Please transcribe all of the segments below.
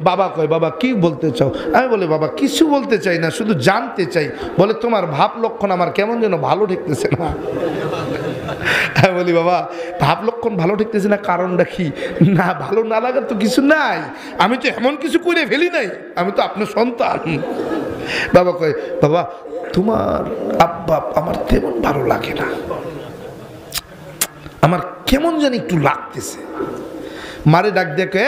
বাবা কয় বাবা কি বলতে চাও? আমি বলি বাবা কিছু বলতে চাই না, শুধু জানতে চাই। বলে তোমার ভাব লক্ষণ আমার কেমন যেন ভালো ঠেকতেছে না। আমি বলি বাবা ভাব লক্ষণ ভালো ঠেকতেছে না, কারণটা কি? না ভালো না লাগার তো কিছু নাই, আমি তো এমন কিছু করে ফেলি নাই, আমি তো আপনার সন্তান। বাবা কয় বাবা তোমার আব্বা আমার তেমন ভালো লাগে না, আমার কেমন জানি একটু লাগতেছে। মারে ডাক দেখে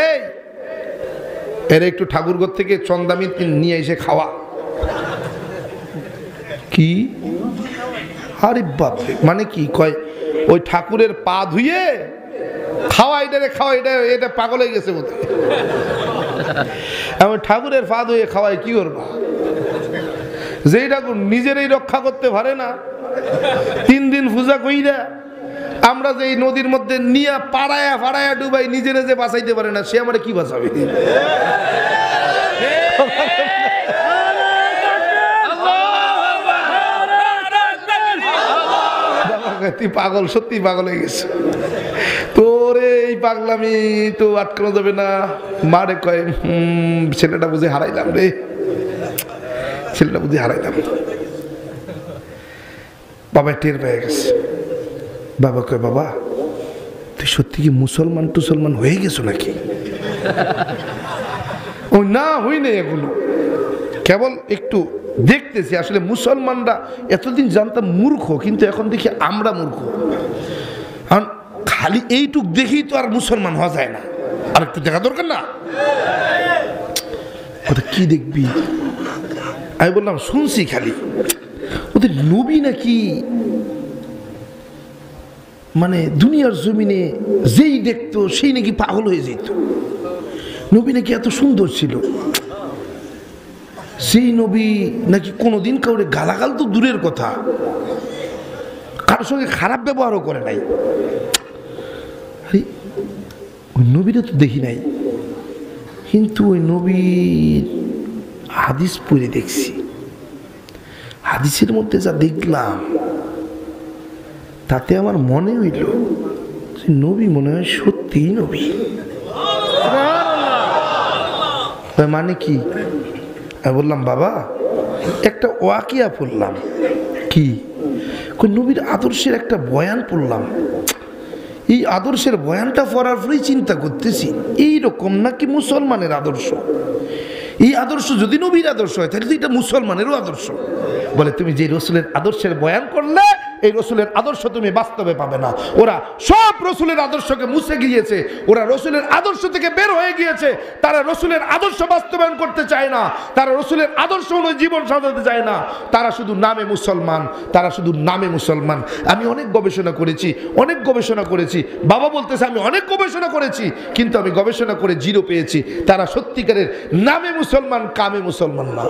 এর একটু ঠাকুরঘর থেকে চন্দামি নিয়ে এসে খাওয়া। কি? আরে বাপরে, মানে কি? কয় ওই ঠাকুরের পা ধুয়ে খাওয়া, এটা খাওয়া, এটা পাগল হয়ে গেছে বোধ হয়। এমন ঠাকুরের পা ধুয়ে খাওয়াই কি করবা? যেই ঠাকুর নিজেরই রক্ষা করতে পারে না, 3 দিন পূজা কইরা আমরা যে এই নদীর মধ্যে নিয়ে পাড়ায়া ফাড়ায়া ডুবাই, নিজেরা যে বাঁচাইতে পারে না, সে আমার কি বাঁচাবে? তুই পাগল, সত্যি পাগল হয়ে গেছে তোরে, এই পাগলামি তো আটকানো যাবে না। মারে কয় ছেলেটা বুঝে হারাইলাম রে, ছেলেটা বুঝে হারাইলাম। বাবা টের পেয়ে গেছে। বাবা কয় বাবা তুই সত্যি কি মুসলমান টুসলমান হয়ে গেছো নাকি? ও না হই নাই, এগুলো কেবল একটু দেখতেছি। আসলে মুসলমানরা এতদিন জানতাম মূর্খ, কিন্তু এখন দেখি আমরা মূর্খ। কারণ খালি এইটুক দেখি তো আর মুসলমান হওয়া যায় না, আর একটু দেখা দরকার না? ওটা কি দেখবি? আমি বললাম শুনছি খালি ওদের নবী নাকি মানে দুনিয়ার জমিনে যেই দেখতো সেই নাকি পাগল হয়ে যেত। নবী নাকি এত সুন্দর ছিল, সেই নবী নাকি কোনোদিন কাউরে গালাগাল তো দূরের কথা, কারোর সঙ্গে খারাপ ব্যবহারও করে নাই। আরে ওই নবীরা তো দেখি নাই, কিন্তু ওই নবীর হাদিস পড়ে দেখছি। হাদিসের মধ্যে যা দেখলাম তাতে আমার মনে হইল যে নবী মনে হয় সত্যিই নবী। মানে কি? আমি বললাম বাবা একটা ওয়াকিয়া পড়লাম। কি? নবীর আদর্শের একটা বয়ান পড়লাম। এই আদর্শের বয়ানটা পড়ার পরেই চিন্তা করতেছি এইরকম নাকি মুসলমানের আদর্শ। এই আদর্শ যদি নবীর আদর্শ হয় তাহলে তো এটা মুসলমানেরও আদর্শ। বলে তুমি যে রসুলের আদর্শের বয়ান করলে এই রসুলের আদর্শ তুমি বাস্তবে পাবে না। ওরা সব রসুলের আদর্শকে মুছে গিয়েছে, ওরা রসুলের আদর্শ থেকে বের হয়ে গিয়েছে। তারা রসুলের আদর্শ বাস্তবায়ন করতে চায় না, তারা রসুলের আদর্শ অনুযায়ী জীবন সাজাতে চায় না। তারা শুধু নামে মুসলমান, তারা শুধু নামে মুসলমান। আমি অনেক গবেষণা করেছি, অনেক গবেষণা করেছি। বাবা বলতেছে আমি অনেক গবেষণা করেছি, কিন্তু আমি গবেষণা করে 0 পেয়েছি। তারা সত্যিকারের নামে মুসলমান, কামে মুসলমান না।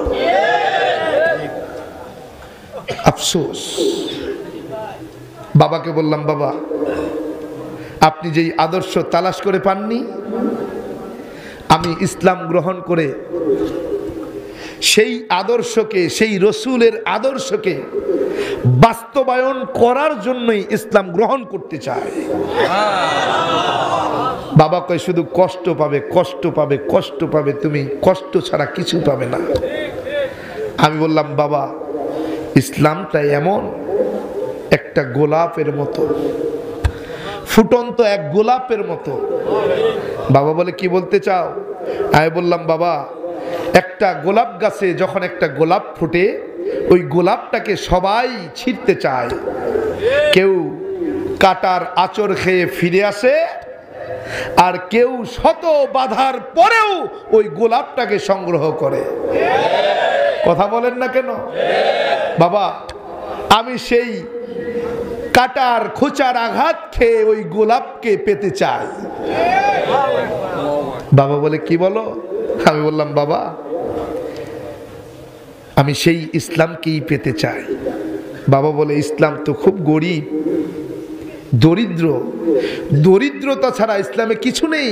আফসোস। বাবাকে বললাম বাবা আপনি যেই আদর্শ তালাশ করে পাননি, আমি ইসলাম গ্রহণ করে সেই আদর্শকে, সেই রসুলের আদর্শকে বাস্তবায়ন করার জন্যই ইসলাম গ্রহণ করতে চাই। বাবা কয় শুধু কষ্ট পাবে, কষ্ট পাবে, কষ্ট পাবে, তুমি কষ্ট ছাড়া কিছু পাবে না। আমি বললাম বাবা ইসলামটা এমন একটা গোলাপের মতো, ফুটন্ত এক গোলাপের মতো। বাবা বলে কি বলতে চাও? আমি বললাম বাবা একটা গোলাপ গাছে যখন একটা গোলাপ ফুটে, ওই গোলাপটাকে সবাই ছিঁড়তে চায়। কেউ কাটার আঁচড় খেয়ে ফিরে আসে, আর কেউ শত বাধার পরেও ওই গোলাপটাকে সংগ্রহ করে। কথা বলেন না কেন? বাবা আমি সেই কাটার খোঁচার আঘাত খেয়ে ওই গোলাপকে পেতে চাই। বাবা বলে কি বলো? আমি বললাম বাবা আমি সেই ইসলামকেই পেতে চাই। বাবা বলে ইসলাম তো খুব গরিব, দরিদ্র, দরিদ্রতা ছাড়া ইসলামে কিছু নেই।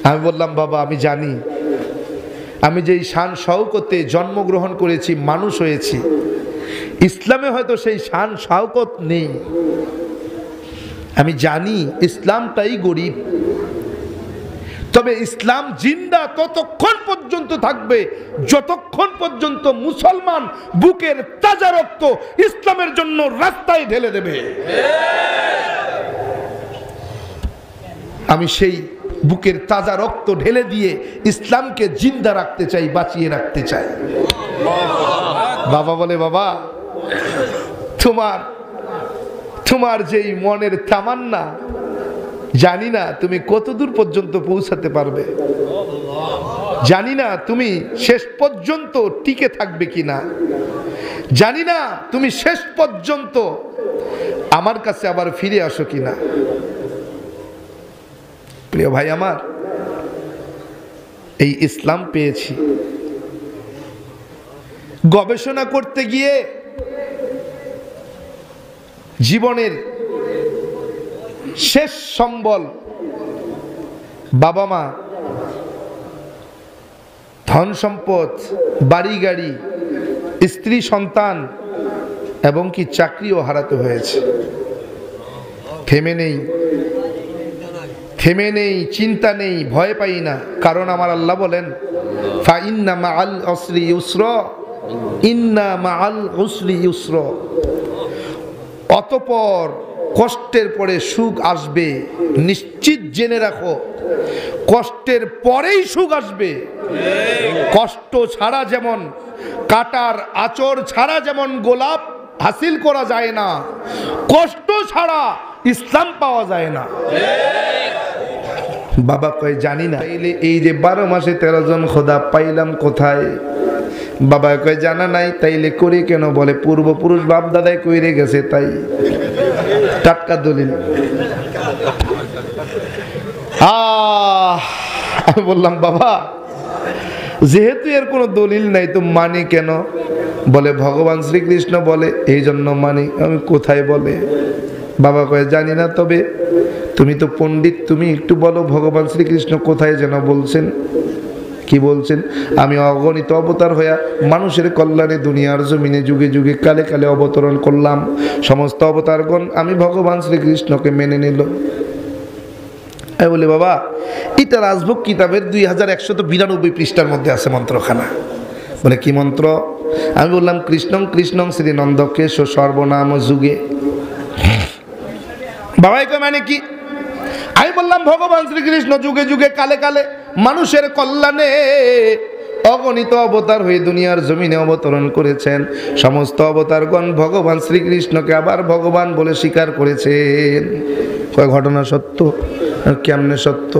আমি বললাম বাবা আমি জানি, আমি যেই শান শওকতে জন্মগ্রহণ করেছি, মানুষ হয়েছি, ইসলামে হয়তো সেই শান শওকত নেই। আমি জানি ইসলামটাই গরিব, তবে ইসলাম জিন্দা ততক্ষণ পর্যন্ত থাকবে যতক্ষণ পর্যন্ত মুসলমান বুকের তাজা রক্ত ইসলামের জন্য রাস্তায় ঢেলে দেবে। আমি সেই বুকের তাজা রক্ত ঢেলে দিয়ে ইসলামকে জিন্দা রাখতে চাই, বাঁচিয়ে রাখতে চাই। বাবা বলে, বাবা তোমার যেই মনের তামান্না, জানি না তুমি কতদূর পর্যন্ত পৌঁছাতে পারবে, জানি না তুমি শেষ পর্যন্ত টিকে থাকবে কিনা, জানি না তুমি শেষ পর্যন্ত আমার কাছে আবার ফিরে আসো কিনা। প্রিয় ভাই আমার, এই ইসলাম পেয়েছি, গবেষণা করতে গিয়ে জীবনের শেষ সম্বল বাবা মা, ধন সম্পদ, বাড়ি গাড়ি, স্ত্রী সন্তান এবং কি চাকরিও হারাতে হয়েছে। থেমে নেই, চিন্তা নেই, ভয় পাই না, কারণ আমার আল্লাহ বলেন ফাইন্না মাআল উসরি ইউসরা, ইন্না মাআল উসরি ইউসরা। অতঃপর কষ্টের পরে সুখ আসবে, নিশ্চিত জেনে রাখো, কষ্টের পরেই সুখ আসবে। কষ্ট ছাড়া যেমন, কাটার আঁচড় ছাড়া যেমন গোলাপ হাসিল করা যায় না, কষ্ট ছাড়া ইসলাম পাওয়া যায় না। বাবা কয় জানি না, এই যে 12 মাসে 13 জন খোদা পাইলাম কোথায়? বাবা কয় জানা নাই, তাইলে করি কেন? বলে পূর্বপুরুষ বাপ দাদাই কইরে গেছে, তাই টাটকা দলিল। আমি বললাম বাবা যেহেতু এর কোনো দলিল নাই তো মানি কেন? বলে ভগবান শ্রীকৃষ্ণ বলে, এই জন্য মানি। আমি কোথায় বলে? বাবা কয় জানি না, তবে তুমি তো পণ্ডিত, তুমি একটু বলো ভগবান শ্রীকৃষ্ণ কোথায় যেন বলছেন। কি বলছেন? আমি অগণিত অবতার হইয়া মানুষের কল্যাণে দুনিয়ার জমিনে যুগে যুগে কালে কালে অবতরণ করলাম, সমস্ত অবতারগণ আমি ভগবান শ্রীকৃষ্ণকে মেনে নিল। আমি বলি বাবা এটা রাজভোগ কিতাবের 2192 পৃষ্ঠার মধ্যে আছে মন্ত্রখানা। বলে কি মন্ত্র? আমি বললাম কৃষ্ণং কৃষ্ণং শ্রী নন্দকেশ সর্বনাম যুগে। বাবাই কয় মানে কি? আমি বললাম ভগবান শ্রীকৃষ্ণ যুগে যুগে কালে কালে মানুষের কল্যাণে অগণিত অবতার হয়ে দুনিয়ার জমিনে অবতরণ করেছেন, সমস্ত অবতারগণ ভগবান শ্রীকৃষ্ণকে আবার ভগবান বলে স্বীকার করেছেন। কয় ঘটনা সত্য? কেমনে সত্য?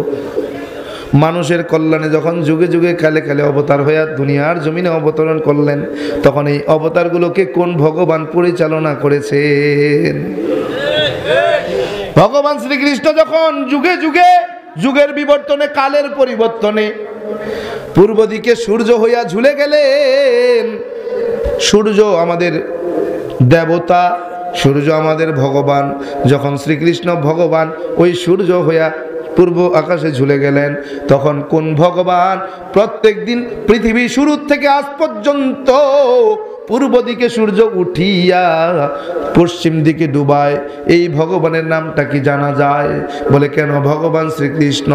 মানুষের কল্যাণে যখন যুগে যুগে কালে কালে অবতার হইয়া দুনিয়ার জমিনে অবতরণ করলেন, তখন এই অবতারগুলোকে কোন ভগবান পরিচালনা করেছেন? ভগবান শ্রীকৃষ্ণ যখন যুগে যুগে যুগের বিবর্তনে, কালের পরিবর্তনে পূর্ব দিকে সূর্য হইয়া ঝুলে গেলেন। সূর্য আমাদের দেবতা, সূর্য আমাদের ভগবান। যখন শ্রীকৃষ্ণ ভগবান ওই সূর্য হইয়া পূর্ব আকাশে ঝুলে গেলেন, তখন কোন ভগবান প্রত্যেক দিন পৃথিবী শুরু থেকে আজ পর্যন্ত পূর্ব দিকে সূর্য উঠিয়া পশ্চিম দিকে ডুবায়, এই ভগবানের নামটা কি জানা যায়? বলে কেন? ভগবান শ্রীকৃষ্ণ।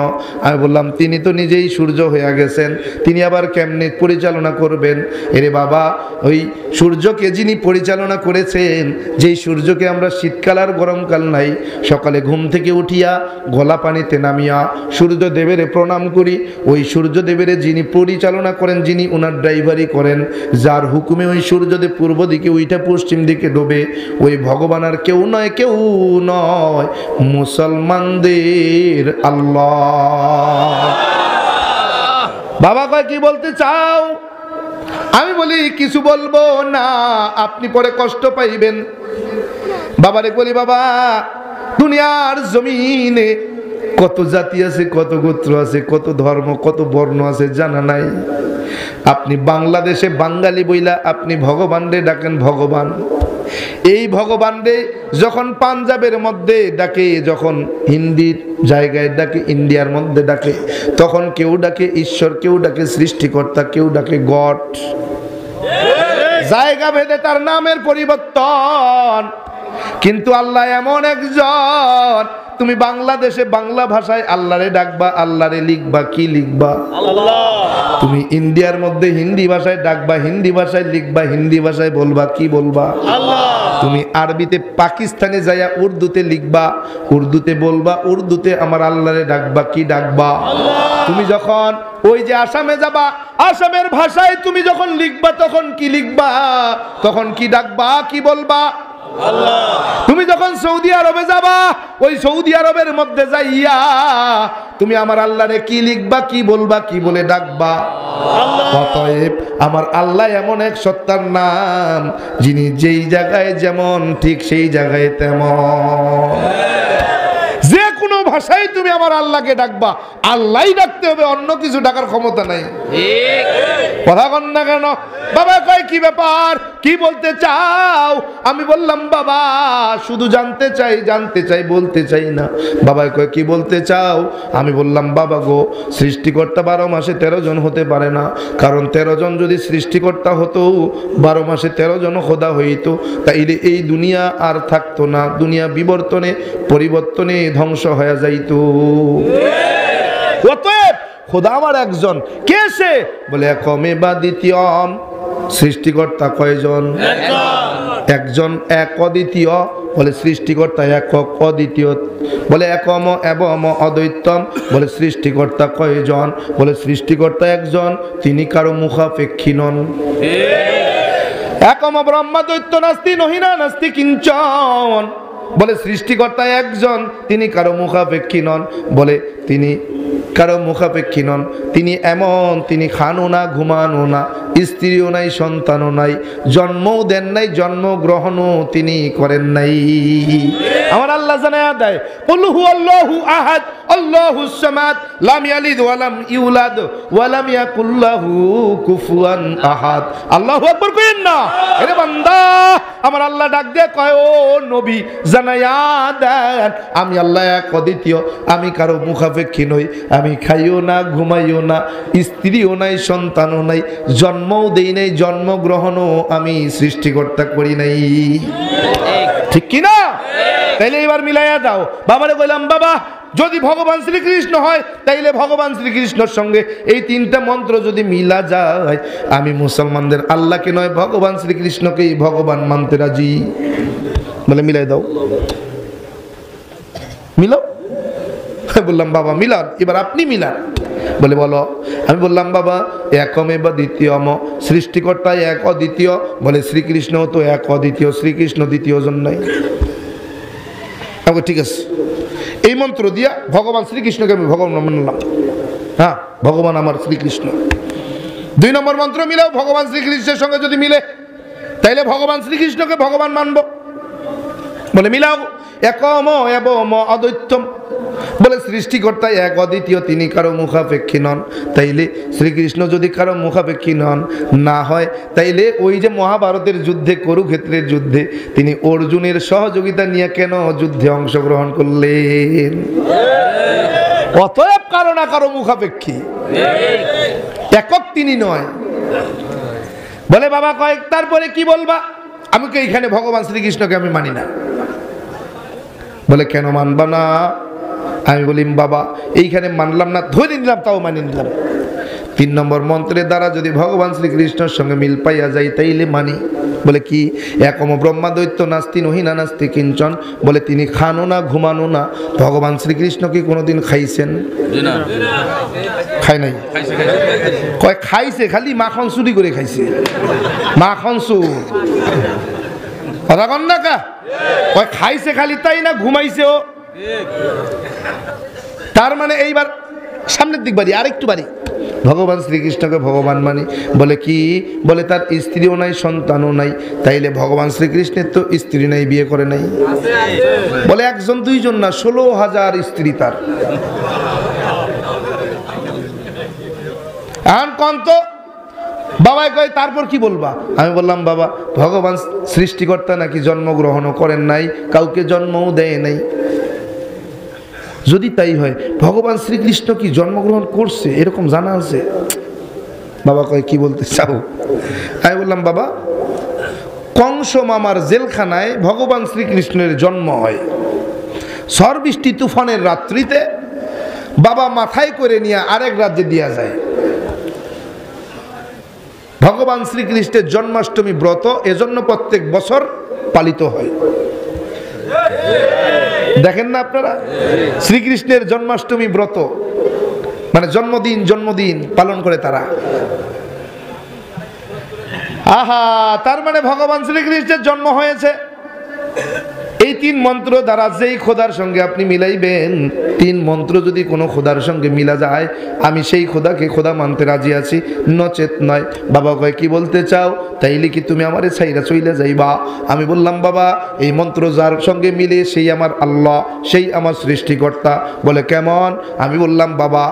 আমি বললাম তিনি তো নিজেই সূর্য হয়ে গেছেন, তিনি আবার কেমনে পরিচালনা করবেন? এরে বাবা, ওই সূর্যকে যিনি পরিচালনা করেছেন, যেই সূর্যকে আমরা শীতকাল আর গরমকাল নাই, সকালে ঘুম থেকে উঠিয়া গলা পানিতে নামিয়া সূর্যদেবের প্রণাম করি, ওই সূর্যদেবের যিনি পরিচালনা করেন, যিনি ওনার ড্রাইভারি করেন, যার হুকুমে ওই সূর্যদেব পূর্ব দিকে উইঠা পশ্চিম দিকে ডোবে, ওই ভগবান আর কেউ নয়, কেউ নয়, মুসলমানদের আল্লাহ। বাবা কয় কি বলতে চাও? আমি বলি কিছু বলবো না, আপনি পরে কষ্ট পাইবেন। বাবারে বলি বাবা দুনিয়ার জমিনে কত জাতি আছে, কত গোত্র আছে, কত ধর্ম, কত বর্ণ আছে জানা নাই? আপনি বাংলাদেশে বাঙালি বইলা আপনি ভগবান রে ডাকেন ভগবান। এই ভগবান রে যখন পাঞ্জাবের মধ্যে ডাকে, যখন হিন্দির জায়গায় ডাকে, ইন্ডিয়ার মধ্যে ডাকে, তখন কেউ ডাকে ঈশ্বর, কেউ ডাকে সৃষ্টিকর্তা, কেউ ডাকে গড। জায়গা ভেদে তার নামের পরিবর্তন। কিন্তু আল্লাহ এমন একজন, তুমি বাংলাদেশে বাংলা ভাষায় আল্লাহরে ডাকবা, আল্লাহরে লিখবা, কি লিখবা? আল্লাহ। তুমি ইন্ডিয়ার মধ্যে হিন্দি ভাষায় ডাকবা, হিন্দি ভাষায় লিখবা, হিন্দি ভাষায় বলবা, কি বলবা? আল্লাহ। তুমি আরবিতে পাকিস্তানে যাইয়া উর্দুতে লিখবা, উর্দুতে বলবা, উর্দুতে আমার আল্লাহরে ডাকবা, কি ডাকবা? আল্লাহ। তুমি যখন ওই যে আসামে যাবা, আসামের ভাষায় তুমি যখন লিখবা তখন কি লিখবা? তখন কি ডাকবা, কি বলবা? আল্লাহ। তুমি যখন সৌদি আরবে যাবা, ওই সৌদি আরবের মধ্যে যাইয়া তুমি আমার আল্লাহরে কি লিখবা, কি বলবা, কি বলে ডাকবা? আল্লাহ। অতএব আমার আল্লাহ এমন এক সত্তার নাম, যিনি যেই জায়গায় যেমন ঠিক সেই জায়গায় তেমন। যে কোনো ভাষায় তুমি আমার আল্লাহকে ডাকবা, আল্লাহই ডাকতে হবে, অন্য কিছু ডাকার ক্ষমতা নাই। কথা কন না কেন? বাবা কয় কি ব্যাপার, কি বলতে চাও? আমি বললাম বাবা শুধু জানতে চাই, জানতে চাই, বলতে চাই না। বাবা কয় কি বলতে চাও? আমি বললাম বাবা গো, সৃষ্টিকর্তা 12 মাসে 13 জন হতে পারে না, কারণ 13 জন যদি সৃষ্টিকর্তা হতো, 12 মাসে 13 জন খোদা হইতো, তাইলে এই দুনিয়া আর থাকতো না, দুনিয়া বিবর্তনে পরিবর্তনে ধ্বংস হয়ে যাইতো। অতএব খোদা আমার একজন। কে সে? বলে একমে বা দ্বিতীয়ম। সৃষ্টিকর্তা কয়জন? একজন, এক অদ্বিতীয়। বলে সৃষ্টিকর্তা একক অদ্বিতীয়। বলে একম এবং অদ্বৈতম। বলে সৃষ্টিকর্তা কয়জন? বলে সৃষ্টিকর্তা একজন, তিনি কারো মুখাপেক্ষী নন। একম ব্রহ্মাদ্বৈত নাস্তি নহিনা নাস্তি কিঞ্চন। বলে সৃষ্টিকর্তা একজন, তিনি কারো মুখাপেক্ষী নন। বলে তিনি কারো মুখাপেক্ষী নন, তিনি এমন, তিনি খানো না, ঘুমানো না, স্ত্রীও নাই, সন্তানও নাই, জন্মও দেন নাই, জন্মগ্রহণও তিনি করেন নাই। আমার আল্লাহ জানায়া দেয়, কুল হুয়াল্লাহু আহাদ আল্লাহুস সামাদ লাম ইয়ালিদ ওয়া লাম ইউলাদ ওয়া লাম ইয়াকুল লাহু কুফুয়ান আহাদ। আল্লাহু আকবার কইেন না। আরে বান্দা, আমার আল্লাহ ডাক দিয়ে কয়, ও নবী জানায়া দেন আমি আল্লাহ এক অদ্বিতীয়, আমি কারো মুখাপেক্ষী নই, আমি খাইও না, ঘুমাইও না, স্ত্রীও নাই, সন্তানও নাই, জন্মও দেই নাই, জন্মগ্রহণও আমি সৃষ্টিকর্তা করি নাই। ঠিক কি না? তাইলে এবার মিলাইয়া দাও। বাবারে কইলাম বাবা যদি ভগবান শ্রীকৃষ্ণ হয়, তাইলে ভগবান শ্রীকৃষ্ণের সঙ্গে এই 3টা মন্ত্র যদি মিলা যায়, আমি মুসলমানদের আল্লাহকে নয় ভগবান শ্রীকৃষ্ণকেই ভগবান মানতে রাজি। বলে মিলাই দাও, মিলাও। বললাম বাবা মিলান, এবার আপনি মিলান। বলে বলো। আমি বললাম বাবা একমে বা দ্বিতীয়ম, সৃষ্টিকর্তা এক অদ্বিতীয়। বলে শ্রীকৃষ্ণ তো এক অদ্বিতীয়, শ্রীকৃষ্ণ দ্বিতীয় জন নাই। ঠিক আছে, এই মন্ত্র দিয়া ভগবান শ্রীকৃষ্ণকে আমি ভগবান মানলাম। হ্যাঁ, ভগবান আমার শ্রীকৃষ্ণ। 2 নম্বর মন্ত্র মিলাও, ভগবান শ্রীকৃষ্ণের সঙ্গে যদি মিলে, তাইলে ভগবান শ্রীকৃষ্ণকে ভগবান মানব। বলে মিলাও। একম এবং অদ্বৈতম। বলে সৃষ্টিকর্তা এক অদ্বিতীয়, তিনি কারো মুখাপেক্ষী নন। তাইলে শ্রীকৃষ্ণ যদি কারো মুখাপেক্ষী নন না হয়, তাইলে ওই যে মহাভারতের যুদ্ধে, কুরুক্ষেত্রের যুদ্ধে তিনি অর্জুনের সহযোগিতা নিয়ে কেন যুদ্ধে অংশগ্রহণ করলেন? অতএব কারো না কারো মুখাপেক্ষী, একক তিনি নয়। বলে বাবা কয়েক, তারপরে কি বলবা? আমি তো এইখানে ভগবান শ্রীকৃষ্ণকে আমি মানি না। বলে কেন মানবা না? আমি বলি বাবা এইখানে মানলাম না, ধরে নিলাম, তাও মানি নিলাম। 3 নম্বর মন্ত্রের দ্বারা যদি ভগবান শ্রীকৃষ্ণের সঙ্গে মিল পাইয়া যায়, তাইলে মানি। বলে কি? একম ব্রহ্মাদ্বৈত নাস্তি নহিনা নাস্তি কিঞ্চন। বলে তিনি খানো না, ঘুমানো না। ভগবান শ্রীকৃষ্ণ কি কোনোদিন খাইছেন? খাই নাই। কয় খাইছে, খালি মাখন চুরি করে খাইছে, মাখন চুর। কথা কন না কা? কয় খাইছে খালি, তাই না ঘুমাইছে ও। তার মানে এইবার সামনের দিক বাড়ি, আরেকটু বাড়ি। ভগবান শ্রীকৃষ্ণকে ভগবান মানি। বলে কি? বলে তার স্ত্রীও নাই, সন্তানও নাই। তাইলে ভগবান শ্রীকৃষ্ণের তো স্ত্রী নাই, বিয়ে করে নাই। বলে 1 জন 2 জন না, 16,000 স্ত্রী তার। এখন কন্ত বাবা কয় তারপর কি বলবা? আমি বললাম বাবা ভগবান সৃষ্টিকর্তা নাকি জন্মগ্রহণও করেন নাই, কাউকে জন্মও দেয় নাই। যদি তাই হয়, ভগবান শ্রীকৃষ্ণ কি জন্মগ্রহণ করছে এরকম জানা আছে? বাবা কয় কি বলতে চাও? আমি বললাম বাবা কংস মামার জেলখানায় ভগবান শ্রীকৃষ্ণের জন্ম হয়। ঝড় বৃষ্টি তুফানের রাত্রিতে বাবা মাথায় করে নিয়ে আরেক রাজ্যে দিয়া যায়। ভগবান শ্রীকৃষ্ণের জন্মাষ্টমী ব্রত এজন্য প্রত্যেক বছর পালিত হয়। দেখেন না আপনারা, শ্রীকৃষ্ণের জন্মাষ্টমী ব্রত মানে জন্মদিন পালন করে তারা। আহা, তার মানে ভগবান শ্রীকৃষ্ণের জন্ম হয়েছে। এই 3 মন্ত্র দ্বারা যেই খোদার সঙ্গে আপনি মিলাইবেন, 3 মন্ত্র যদি কোনো খোদার সঙ্গে মিলা যায়, আমি সেই খোদাকে খোদা মানতে রাজি আছি, নচেত নয়। বাবা কয় কি বলতে চাও? তাইলে কি তুমি আমারে ছাইরা চইলা যাইবা? আমি বললাম বাবা, এই মন্ত্র যার সঙ্গে মিলে সেই আমার আল্লাহ, সেই আমার সৃষ্টিকর্তা। বলে কেমন? আমি বললাম বাবা,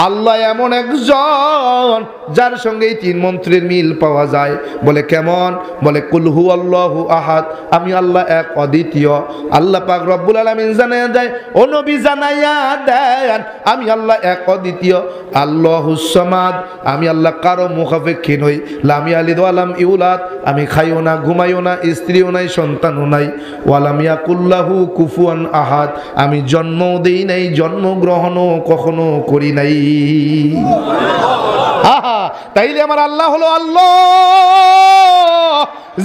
আল্লাহ এমন একজন যার সঙ্গে এই 3 মন্ত্রের মিল পাওয়া যায়। বলে কেমন? বলে কুল হু আল্লাহু আহাদ, আমি আল্লাহ এক অদ্বিতীয়। আল্লাহ পাক রব্বুল আলামিন জানায়া দেয়, ও নবী জানায়া দেন আমি আল্লাহ এক অদ্বিতীয়। আল্লাহুস সামাদ, আমি আল্লাহ কারো মুখাপেক্ষী নই। লাম ইয়ালিদ ওয়া লাম ইউলাদ, আমি খাইও না, ঘুমাইও না, স্ত্রীও নাই, সন্তানও নাই। ওয়া লাম ইয়াকুল্লাহু কুফুয়ান আহাদ, আমি জন্মও দেই নাই, জন্মগ্রহণও কখনো করি নাই। আহা, তাইলে আমার আল্লাহ হলো আল্লাহ,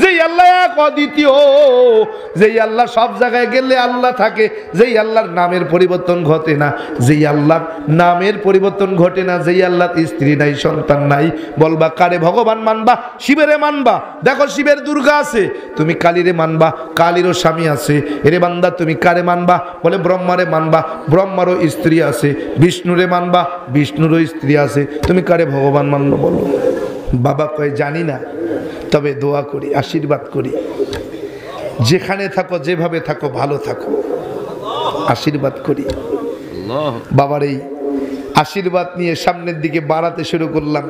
যেই আল্লাহ এক অদ্বিতীয়, যেই আল্লাহ সব জায়গায় গেলে আল্লাহ থাকে, যেই আল্লাহর নামের পরিবর্তন ঘটে না, যেই আল্লাহর নামের পরিবর্তন ঘটে না, যেই আল্লাহর স্ত্রী নাই, সন্তান নাই। বলবা কারে ভগবান মানবা? শিবেরে মানবা। দেখো শিবের দুর্গা আছে, তুমি কালীরে মানবা, কালীরও স্বামী আছে। এরে বান্দা তুমি কারে মানবা? বলে ব্রহ্মারে মানবা, ব্রহ্মারও স্ত্রী আছে। বিষ্ণুরে মানবা, বিষ্ণুরও স্ত্রী আছে। তুমি কারে ভগবান মানবো বলো? বাবা কয় জানি না, তবে দোয়া করি, আশীর্বাদ করি, যেখানে থাকো যেভাবে থাকো ভালো থাকো, আশীর্বাদ করি। বাবার এই আশীর্বাদ নিয়ে সামনের দিকে বাড়াতে শুরু করলাম।